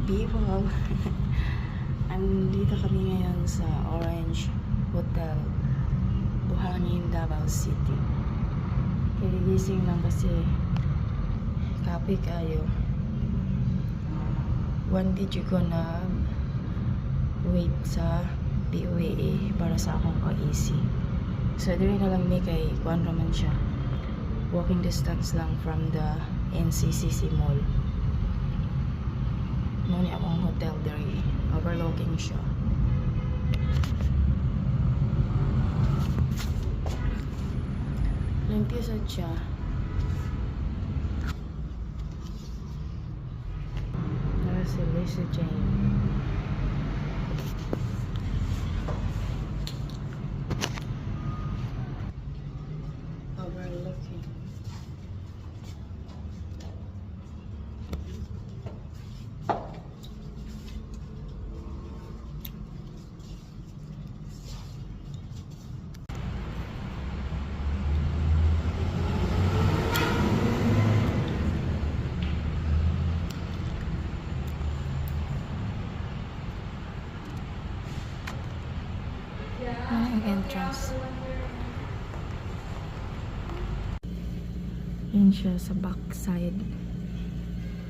people. Andito kami ngayon sa Orange Hotel, Buhangin, Davao City. Kiligising lang kasi kape kayo. One day ko na wait sa POAA para sa akong ka-easy. So dire na lang may kay kuan raman siya. Walking distance lang from the NCCC Mall. Muna akong hotel there, overlooking siya. Limpyo sa siya. Para si Lisa Jane. Overlooking. Ang entrance. Yan siya sa backside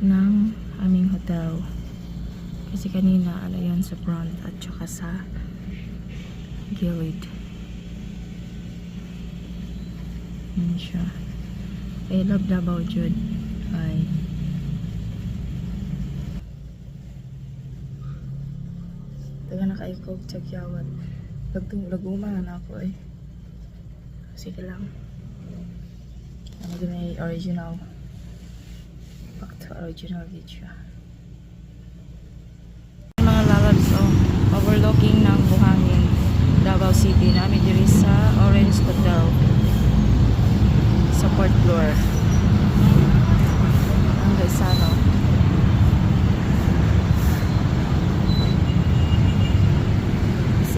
ng aming hotel. Kasi kanina ala yan sa front at saka sa gilid. Yan siya. I love Davao Jud. Ay. Taga nakaikog tsagyawat. Laguma na ako eh. Sige lang. Ano gina original. Back to original video. Mga lalabs overlooking ng Buhangin, Davao City. Namin diri sa Orange Hotel sa 4th floor. Ang Gaisano.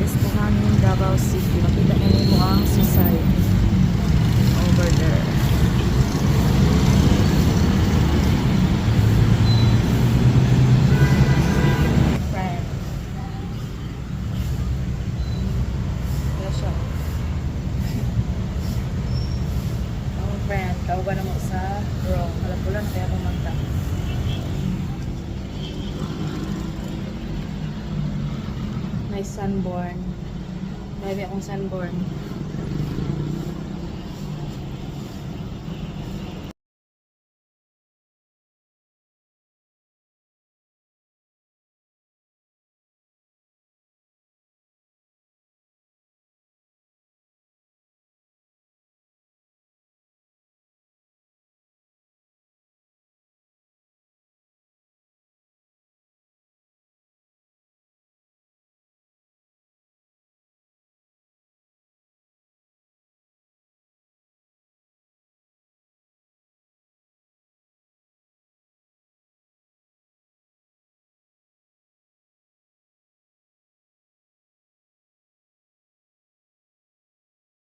Buhangin, Davao City. Makita nyo mo ang seaside over there. Friend. Wala siya. Ang friend. Kauba na mo sa room. Alam ko lang kaya kumanta. May sunborn. Baby akong sunborn.